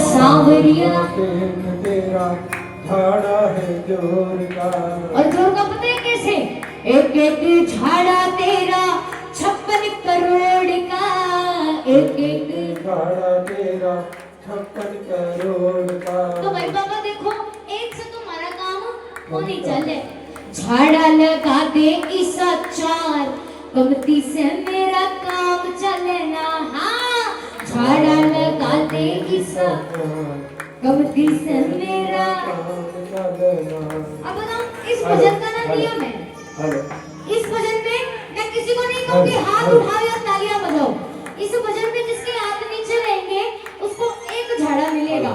सांवरिया तेरा झाड़ा है जोर का। और जोर का पता है कैसे? एक एक झाड़ा तेरा 56 करोड़ का, एक एक झाड़ा तेरा 56 करोड़ का। तो भाई बाबा देखो, एक से तुम्हारा काम होनी चाहिए। झाड़ा लगा दे ईसा चार, कमती से मेरा काम चलेना। हाँ, झाड़ा लगा दे ईसा, कमती से मेरा काम चलेना। अब बताओ, इस भजन का ना नियम है। इस भजन में मैं किसी को नहीं कहूँगी हाथ उठाओ या तालियां बजाओ। इस भजन में जिसके हाथ नीचे रहेंगे उसको एक झाड़ा मिलेगा,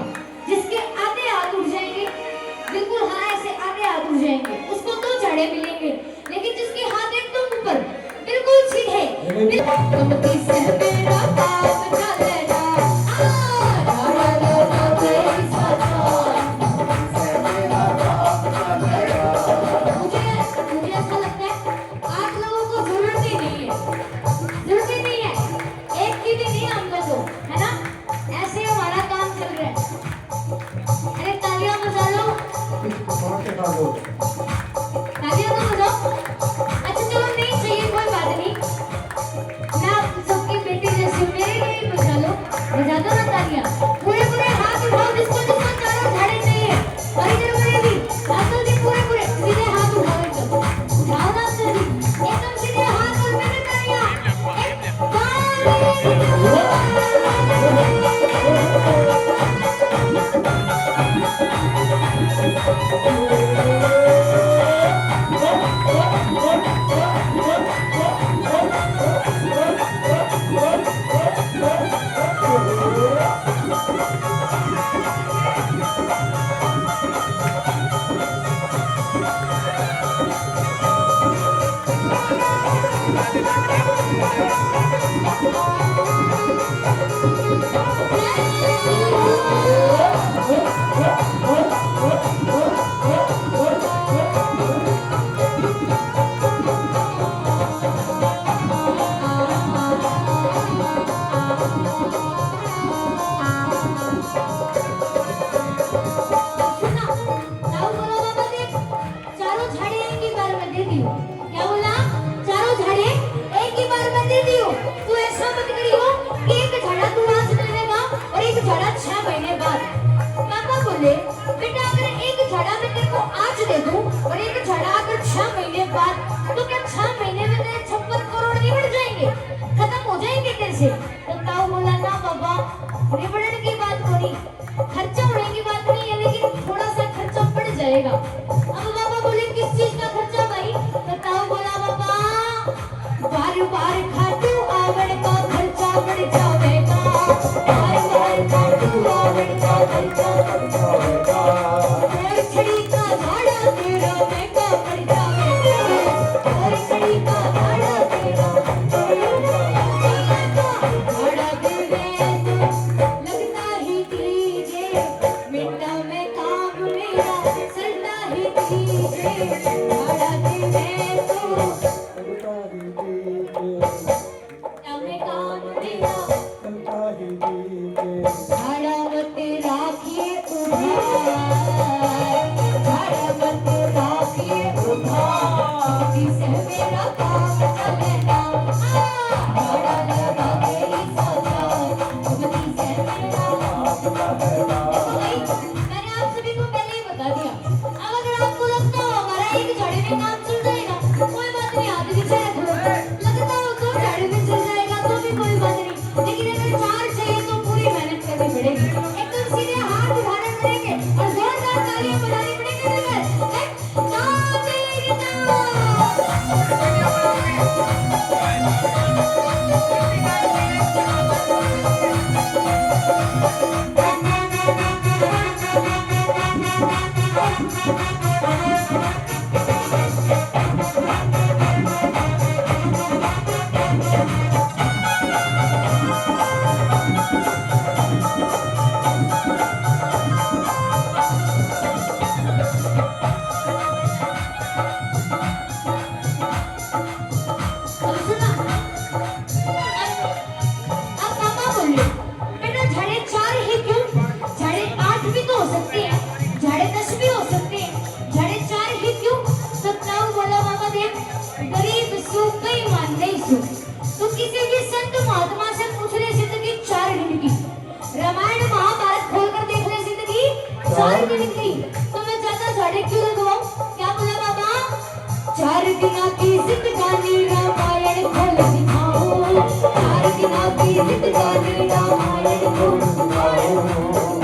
जिसके आधे हाथ उठ जाएंगे, बिल्कुल हाँ ऐसे आधे हाथ उठ जाएंगे, उसको 2 झाड़े मिलेंगे। लेकिन जिसके हाथ एकदम ऊपर बिल्कुल सीधे, कमती से मेरा काम चलेना। झाड़ा लगा दे ईसा चार, मुझे ऐसा लगता है आप लोगों को जरूरत ही नहीं है, एक की भी नहीं है हम लोगों को, है ना? ऐसे हमारा काम चल रहा है। अरे तालियां बजा लो, तालियां तो बजाओ। अच्छा चलो, नहीं चाहिए कोई बात नहीं, मैं आप सबकी बेटी जैसी हूं, मेरे लिए ही बजा लो, बजा दो ना तालियां। पूरे पूरे हाथ उठाओ जिसको जिसको चारों झाड़े चाहिए, और इधर वाले भी अंकल जी पूरे पूरे सीधे हाथ उठाओ, एकदम उठाओ ना अंकल जी, एकदम सीधे हाथ और मेरे तालियां। बेटा अगर एक झाड़ा मैं तेरे को आज दे दूं और एक झाड़ा अगर 6 महीने बाद, तो क्या 6 महीने में तेरे 56 करोड़ नहीं बढ़ जाएंगे, खत्म हो जाएंगे कैसे? तो ताऊ बोला ना बाबा, निबड़न की बात नहीं, खर्चा होने की बात नहीं है, लेकिन थोड़ा सा खर्चा बढ़ जाएगा। अब बाबा बोले किस चीज का खर्चा भाई? तो ताऊ बोला बाबा, बार बार खाटू आवड़ का खर्चा बढ़ जाएगा, बार बार खाटू आवड़ का खर्चा बढ़ जाएगा, और छड़ी का झाड़ा तेरा महंगा पड़ जाएगा, और छड़ी का झाड़ा तेरा झाड़ा तेरे तो लगता ही दीजिए, मिटा में काम मेरा सरता ही दीजिए, झाड़ा तेरे तो में काम मेरा झाड़ा मत राखिए उधार, झाड़ा मत राखिए उधार, जिसे मेरा काम चलेना। झाड़ा लगा दे ईसा चार, जिसे मेरा काम चलेना। मैंने आप सभी को पहले ही बता दिया, अब अगर आपको लगता हो हमारा एक झाड़े में काम चल जाएगा, कोई बात नहीं, हाथ पीछे रख लो। लगता हो 2 झाड़े में चल जाएगा तो भी कोई बात नहीं, लेकिन अगर 4 चाहिए तो पूरी मेहनत करनी पड़ेगी, एकदम सीधे हाथ उठाने पड़ेंगे और जोरदार तालियां बजानी पड़ेगी। बेटा झाड़े 4 ही क्यों? 4 दिन की, तो मैं ज्यादा झाड़े क्यों लगवाऊं? क्या बोला बाबा? 4 दिना की जिंदगानी रामायण खोल दिखाऊं, 4 दिना की जिंदगानी रामायण खोल दिखाऊं।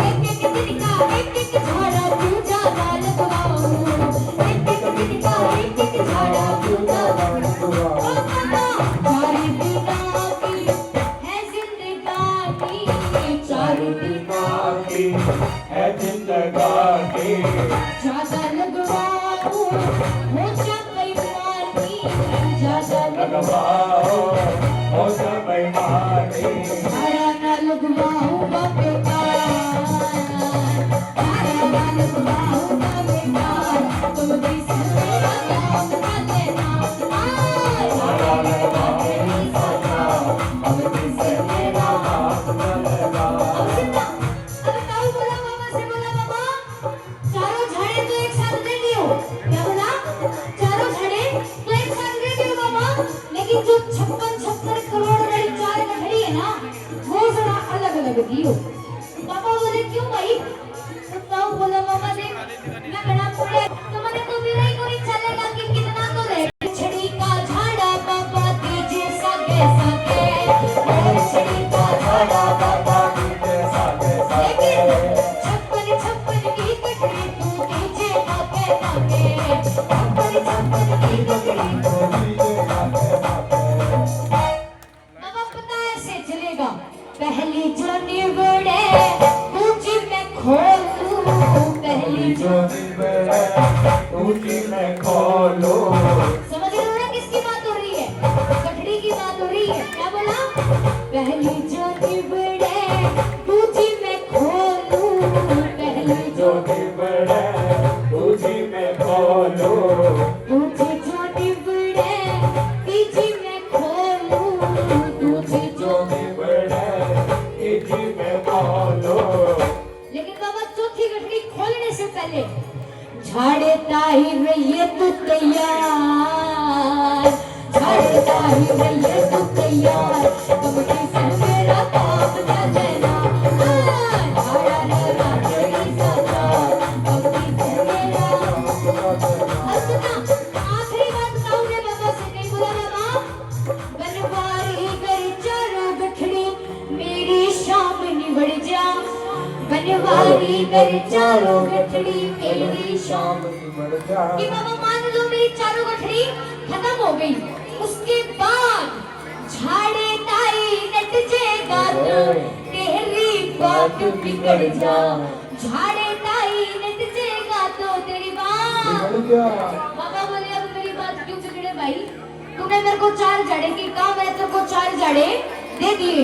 एक एक दिन का एक एक झाड़ा क्यों ज्यादा लगवाऊं, एक एक दिन का एक एक झाड़ा क्यों ज्यादा लगवाऊं। 4 दिना की है जिंदगानी, 4 दिना की है जिंदगानी, ज्यादा लगवाऊं हो जाए बेईमानी, ज्यादा लगवाओ हो सब बेईमानी, झाड़ा ना लगवाऊंगा बेकार, झाड़ा ना लगवाऊंगा बेकार, तुम भी मेरा काम कर देना, झाड़ा लगवा तेरी सजा, तुम भी मेरा काम कर देना। अब सुनना, अब ताऊ बोला बाबा से, बोला बाबा चारों झाड़े तो एक साथ दे दियो। क्या बोला? चारों झाड़े तो एक साथ दे दियो बाबा, लेकिन जो 56 करोड़ वाली 4 गठरी है ना, वो जरा अलग अलग दियो। बाबा बोले क्यों भाई? तो ताऊ बोला बाबा देख, मैं बड़ा बोले तो मैंने तो मेरा ही कोई चलेगा कि कितना तो ले। छड़ी का झाड़ा बाबा दीजिए सागे सागे, छड़ी का झाड़ा बाबा दीजिए सागे सागे, लेकिन 56 की गठरी तू दीजिए आगे आगे, 56 की गठरी तो दीजिए सागे सागे। बाबा पता ऐसे चलेगा, पहली जो निबड़े दूसरी मैं खोलूं, पहली जो जो निबड़े ऊंची में खोलो, समझ रहे हो ना किसकी बात हो रही है? गठड़ी की बात हो रही है। क्या बोला? पहली जो निबड़े दूसरी मैं खोलूं, पहली जो जो निबड़े ऊंची में खोलो, दूसरी जो निबड़े तीसरी मैं खोलूं, दूसरी जो जो निबड़े ऊंची में खोलो। लेकिन बाबा चौथी गठरी खोलने से पहले झाड़े ताही रहिए तू तैयार, झाड़े ताही रहिए तू तैयार, तुम किसी मेरा काम न लेना, झाड़ा लगा तेरी सजा, तुम किसी मेरा। और सुना, आखिरी बात ताऊ ने बाबा से कही, बोला बाबा बनवारी गई चारों गठरी मेरी शाम निबड़ जा, बनवारी गई चारों गठरी मेरी शाम। निबड़ जा, कि बाबा मान लो मेरी चारों गठरी खत्म हो गई, उसके बाद झाड़े ताई नट जेगा तो तेरी बात बिगड़ जा, झाड़े ताई नट जेगा तो तेरी बात। निबड़ जा, बाबा बोले अब मेरी बात क्यों बिगड़े भाई? तूने मेरे को 4 झाड़े की कहा, मैंने तेरे को 4 झाड़े दे दिए,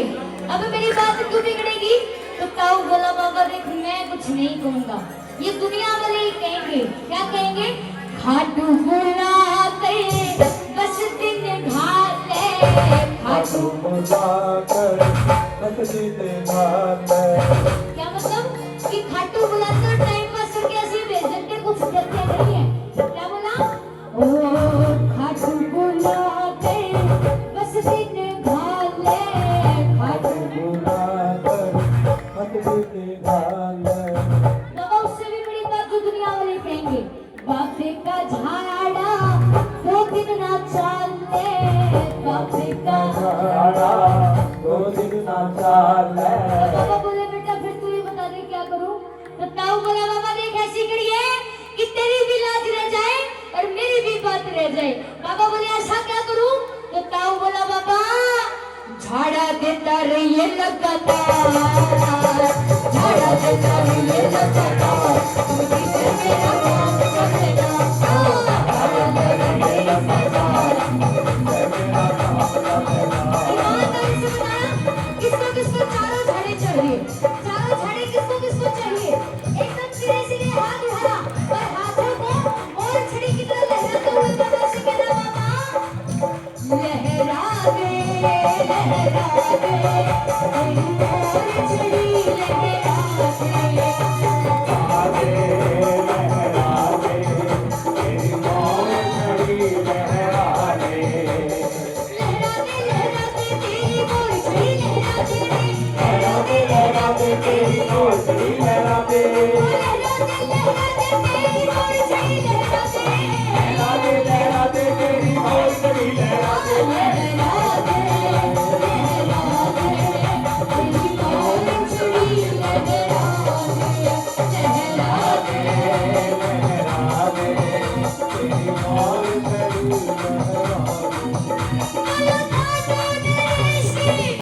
अब मेरी बात क्यों बिगड़ेगी? तो ताऊ बोला बाबा देख मैं कुछ नहीं कहूंगा, ये दुनिया वाले ही कहेंगे। क्या कहेंगे? खाटू बुलाते बस दिन घाले, खाटू। बुलाकर बस दिन घाले, क्या मतलब? कि खाटू बुलाते टाइम पास करके ऐसे भेज देते, कुछ करते नहीं है। क्या बोला? ओ खाटू बुलाते बस दिन घाले, खाटू। बुलाकर बस दिन घाले। बाबा उससे भी बड़ी बात जो दुनिया वाले कहेंगे, बापे का झाड़ा 2 दिन ना चाले, बापे का झाड़ा 2 दिन ना चाले। बाबा बोले बेटा फिर तू ही बता दे क्या करूं? तो ताऊ बोला बाबा देख ऐसी करिए कि तेरी भी लाज रह जाए और मेरी भी बात रह जाए। बाबा बोले ऐसा क्या करूं? तो ताऊ बोला बाबा झाड़ा देता रहिए लगातार, झाड़ा देता रहिए लगातार, तुम किसे मेरा काम कर देना, झाड़ा देता रहिए लगातार। ईमानदारी से बताना किसको किसको चारों झाड़े चाहिए, चारों झाड़े किसको किसको चाहिए? एकदम सीधे सीधे हाथ उठाना और हाथों को और छड़ी की तरह लहराते हुए बाबा से कहना बाबा लहरा दे लहरा दे तेरी मोर छड़ी लहरा दे, आगे लहरा दे तेरी मोर छड़ी लहरा दे, लहरा दे तेरी मोर छड़ी लहरा दे, लहरा दे तेरी मोर